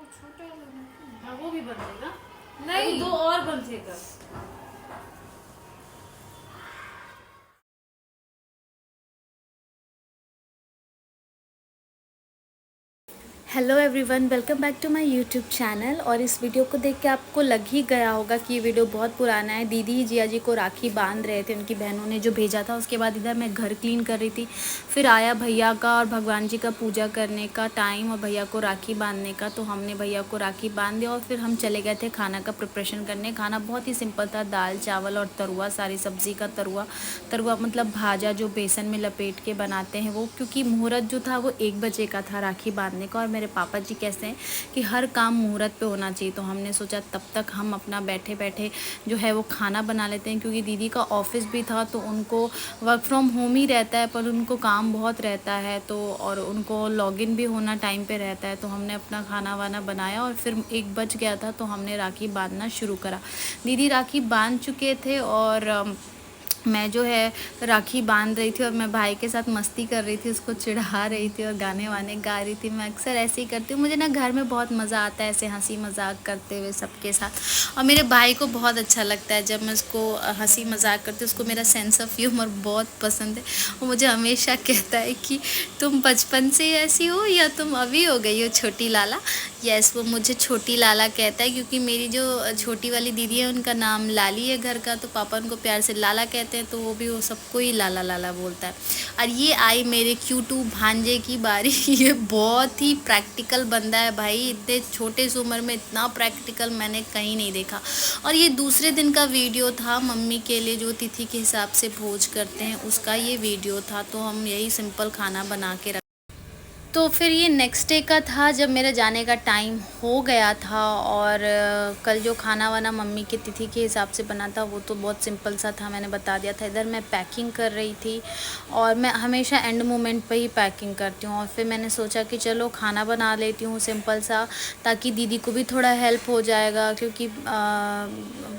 हाँ वो भी बन जाएगा। नहीं दो और बन जाएगा। Hello everyone, welcome back to my YouTube channel. और इस वीडियो को देख के आपको लग ही गया होगा कि ये वीडियो बहुत पुराना है। दीदी ही जिया जी को राखी बांध रहे थे, उनकी बहनों ने जो भेजा था। उसके बाद इधर मैं घर क्लीन कर रही थी, फिर आया भैया का और भगवान जी का पूजा करने का टाइम और भैया को राखी बांधने का। तो हमने भैया को राखी बांध दिया और फिर हम चले गए थे खाना का प्रिपरेशन करने। खाना बहुत ही सिंपल था, दाल चावल और तरुआ, सारी सब्जी का तरुआ। तरुआ मतलब भाजा जो बेसन में लपेट के बनाते हैं वो, क्योंकि मुहूर्त जो था वो 1 बजे का था राखी बांधने का। और मेरे पापा जी कैसे हैं कि हर काम मुहूर्त पे होना चाहिए, तो हमने सोचा तब तक हम अपना बैठे बैठे जो है वो खाना बना लेते हैं। क्योंकि दीदी का ऑफिस भी था तो उनको वर्क फ्रॉम होम ही रहता है, पर उनको काम बहुत रहता है, तो और उनको लॉगिन भी होना टाइम पे रहता है। तो हमने अपना खाना वाना बनाया और फिर 1 बज गया था तो हमने राखी बांधना शुरू करा। दीदी राखी बांध चुके थे और मैं जो है राखी बांध रही थी और मैं भाई के साथ मस्ती कर रही थी, उसको चिढ़ा रही थी और गाने वाने गा रही थी। मैं अक्सर ऐसे ही करती हूँ, मुझे ना घर में बहुत मज़ा आता है ऐसे हंसी मजाक करते हुए सबके साथ। और मेरे भाई को बहुत अच्छा लगता है जब मैं उसको हंसी मजाक करती हूँ। उसको मेरा सेंस ऑफ ह्यूमर बहुत पसंद है। वो मुझे हमेशा कहता है कि तुम बचपन से ऐसी हो या तुम अभी हो गई हो छोटी लाला। यस, वो मुझे छोटी लाला कहता है, क्योंकि मेरी जो छोटी वाली दीदी है उनका नाम लाली है घर का, तो पापा उनको प्यार से लाला कहते हैं, तो वो भी वो सबको ही लाला लाला बोलता है। और ये आई मेरे क्यूटू भांजे की बारी। ये बहुत ही प्रैक्टिकल बंदा है भाई, इतने छोटे से उम्र में इतना प्रैक्टिकल मैंने कहीं नहीं देखा। और ये दूसरे दिन का वीडियो था, मम्मी के लिए जो तिथि के हिसाब से भोज करते हैं उसका ये वीडियो था। तो हम यही सिंपल खाना बना के तो फिर ये नेक्स्ट डे का था जब मेरे जाने का टाइम हो गया था। और कल जो खाना वाना मम्मी की तिथि के हिसाब से बना था वो तो बहुत सिंपल सा था, मैंने बता दिया था। इधर मैं पैकिंग कर रही थी और मैं हमेशा एंड मोमेंट पे ही पैकिंग करती हूँ। और फिर मैंने सोचा कि चलो खाना बना लेती हूँ सिंपल सा, ताकि दीदी को भी थोड़ा हेल्प हो जाएगा, क्योंकि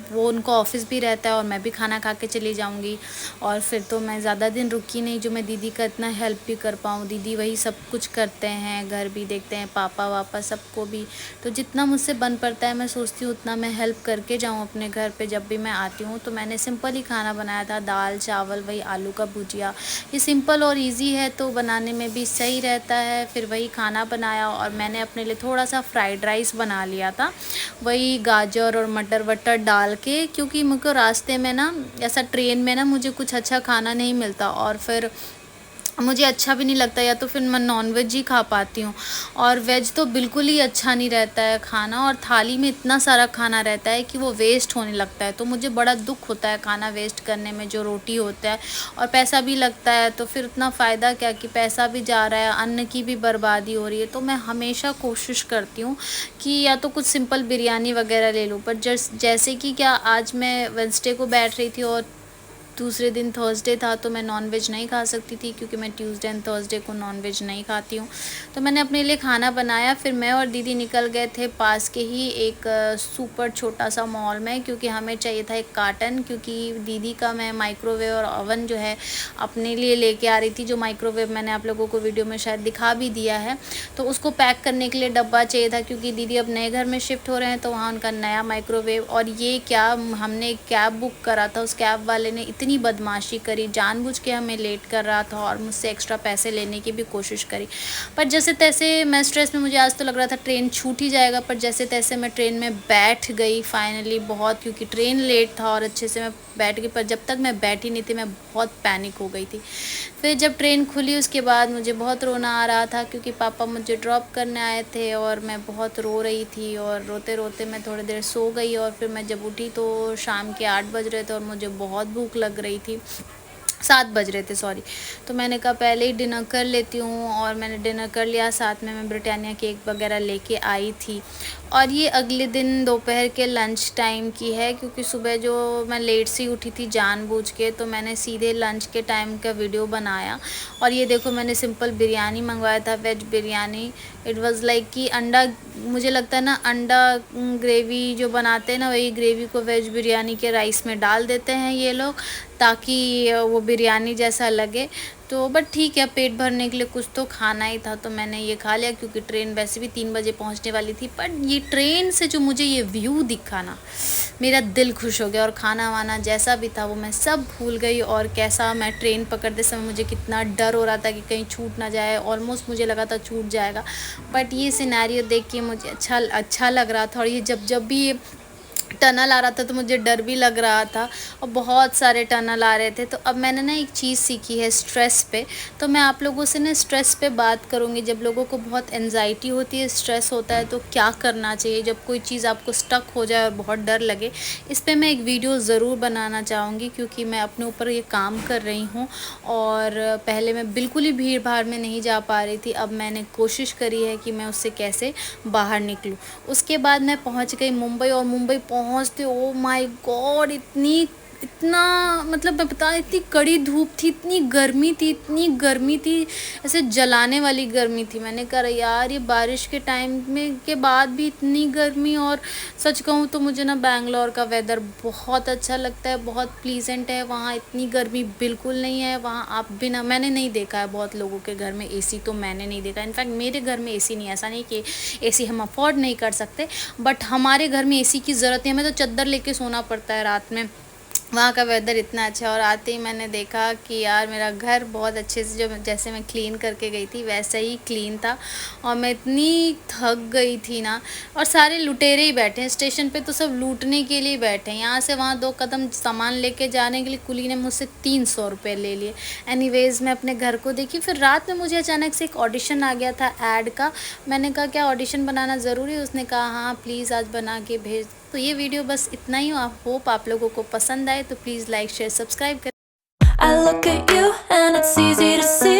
वो उनको ऑफिस भी रहता है और मैं भी खाना खा के चली जाऊँगी। और फिर तो मैं ज़्यादा दिन रुकी नहीं जो मैं दीदी का इतना हेल्प भी कर पाऊँ। दीदी वही सब कुछ करते हैं, घर भी देखते हैं, पापा वापा सबको भी। तो जितना मुझसे बन पड़ता है मैं सोचती हूँ उतना मैं हेल्प करके जाऊँ अपने घर पे जब भी मैं आती हूँ। तो मैंने सिंपल ही खाना बनाया था, दाल चावल, वही आलू का भुजिया। ये सिंपल और ईजी है तो बनाने में भी सही रहता है। फिर वही खाना बनाया और मैंने अपने लिए थोड़ा सा फ्राइड राइस बना लिया था, वही गाजर और मटर वटर डाल के, क्योंकि मुझको रास्ते में ना ऐसा ट्रेन में ना मुझे कुछ अच्छा खाना नहीं मिलता और फिर मुझे अच्छा भी नहीं लगता, या तो फिर मैं नॉनवेज ही खा पाती हूँ। और वेज तो बिल्कुल ही अच्छा नहीं रहता है खाना, और थाली में इतना सारा खाना रहता है कि वो वेस्ट होने लगता है। तो मुझे बड़ा दुख होता है खाना वेस्ट करने में, जो रोटी होता है और पैसा भी लगता है, तो फिर उतना फ़ायदा क्या कि पैसा भी जा रहा है, अन्न की भी बर्बादी हो रही है। तो मैं हमेशा कोशिश करती हूँ कि या तो कुछ सिंपल बिरयानी वगैरह ले लूँ। पर जैसे कि क्या आज मैं वेडनेसडे को बैठ रही थी और दूसरे दिन थर्सडे था, तो मैं नॉनवेज नहीं खा सकती थी, क्योंकि मैं ट्यूसडे एंड थर्सडे को नॉनवेज नहीं खाती हूँ। तो मैंने अपने लिए खाना बनाया। फिर मैं और दीदी निकल गए थे पास के ही एक सुपर छोटा सा मॉल में, क्योंकि हमें चाहिए था एक कार्टन, क्योंकि दीदी का मैं माइक्रोवेव और ओवन जो है अपने लिए लेके आ रही थी। जो माइक्रोवेव मैंने आप लोगों को वीडियो में शायद दिखा भी दिया है, तो उसको पैक करने के लिए डब्बा चाहिए था, क्योंकि दीदी अब नए घर में शिफ्ट हो रहे हैं तो वहाँ उनका नया माइक्रोवेव। और ये क्या, हमने एक कैब बुक करा था, उस कैब वाले ने इतनी बदमाशी करी, जानबूझ के हमें लेट कर रहा था और मुझसे एक्स्ट्रा पैसे लेने की भी कोशिश करी। पर जैसे तैसे मैं स्ट्रेस में, मुझे आज तो लग रहा था ट्रेन छूट ही जाएगा, पर जैसे तैसे मैं ट्रेन में बैठ गई फाइनली, बहुत, क्योंकि ट्रेन लेट था और अच्छे से मैं बैठ गई। पर जब तक मैं बैठी नहीं थी मैं बहुत पैनिक हो गई थी। फिर जब ट्रेन खुली उसके बाद मुझे बहुत रोना आ रहा था, क्योंकि पापा मुझे ड्रॉप करने आए थे और मैं बहुत रो रही थी। और रोते रोते मैं थोड़ी देर सो गई और फिर मैं जब उठी तो शाम के 8 बज रहे थे और मुझे बहुत भूख लग रही थी, 7 बज रहे थे सॉरी। तो मैंने कहा पहले ही डिनर कर लेती हूँ, और मैंने डिनर कर लिया। साथ में मैं ब्रिटानिया केक वगैरह लेके आई थी। और ये अगले दिन दोपहर के लंच टाइम की है, क्योंकि सुबह जो मैं लेट से उठी थी जानबूझ के, तो मैंने सीधे लंच के टाइम का वीडियो बनाया। और ये देखो मैंने सिंपल बिरयानी मंगवाया था, veg biryani. It was like कि अंडा, मुझे लगता है ना अंडा ग्रेवी जो बनाते हैं ना, वही ग्रेवी को वेज बिरयानी के राइस में डाल देते हैं ये लोग, ताकि वो बिरयानी जैसा लगे। तो बट ठीक है, पेट भरने के लिए कुछ तो खाना ही था, तो मैंने ये खा लिया क्योंकि ट्रेन वैसे भी 3 बजे पहुंचने वाली थी। पर ये ट्रेन से जो मुझे ये व्यू दिखा ना, मेरा दिल खुश हो गया। और खाना वाना जैसा भी था वो मैं सब भूल गई। और कैसा मैं ट्रेन पकड़ते समय मुझे कितना डर हो रहा था कि कहीं छूट ना जाए, ऑलमोस्ट मुझे लगा था छूट जाएगा। बट ये सिनेरियो देख के मुझे अच्छा लग रहा था। और ये जब भी ये टनल आ रहा था तो मुझे डर भी लग रहा था, और बहुत सारे टनल आ रहे थे। तो अब मैंने ना एक चीज़ सीखी है स्ट्रेस पे, तो मैं आप लोगों से ना स्ट्रेस पे बात करूँगी। जब लोगों को बहुत एंजाइटी होती है, स्ट्रेस होता है, तो क्या करना चाहिए जब कोई चीज़ आपको स्टक हो जाए और बहुत डर लगे। इस पे मैं एक वीडियो ज़रूर बनाना चाहूँगी, क्योंकि मैं अपने ऊपर ये काम कर रही हूँ। और पहले मैं बिल्कुल ही भीड़ भाड़ में नहीं जा पा रही थी, अब मैंने कोशिश करी है कि मैं उससे कैसे बाहर निकलूँ। उसके बाद मैं पहुँच गई मुंबई, और मुंबई पहुँचते ओ माय गॉड इतना मतलब मैं बता, इतनी कड़ी धूप थी, इतनी गर्मी थी, ऐसे जलाने वाली गर्मी थी। मैंने कहा यार ये बारिश के टाइम में के बाद भी इतनी गर्मी। और सच कहूँ तो मुझे ना बैंगलोर का वेदर बहुत अच्छा लगता है, बहुत प्लीजेंट है। वहाँ इतनी गर्मी बिल्कुल नहीं है। वहाँ आप बिना, मैंने नहीं देखा है बहुत लोगों के घर में एसी, तो मैंने नहीं देखा। इनफैक्ट मेरे घर में एसी नहीं, ऐसा नहीं कि एसी हम अफोर्ड नहीं कर सकते, बट हमारे घर में एसी की ज़रूरत है। हमें तो चद्दर लेके सोना पड़ता है रात में। वहाँ का वेदर इतना अच्छा है। और आते ही मैंने देखा कि यार मेरा घर बहुत अच्छे से, जो जैसे मैं क्लीन करके गई थी वैसा ही क्लीन था। और मैं इतनी थक गई थी ना, और सारे लुटेरे ही बैठे हैं स्टेशन पे, तो सब लूटने के लिए बैठे हैं। यहाँ से वहाँ 2 कदम सामान लेके जाने के लिए कुली ने मुझसे 300 रुपये ले लिए। एनीवेज़ मैं अपने घर को देखी। फिर रात में मुझे अचानक से एक ऑडिशन आ गया था ऐड का। मैंने कहा क्या ऑडिशन बनाना ज़रूरी है? उसने कहा हाँ प्लीज़ आज बना के भेज। तो ये वीडियो बस इतना ही। आप होप आप लोगों को पसंद आए, तो प्लीज़ लाइक शेयर सब्सक्राइब करें। I look at you and it's easy to see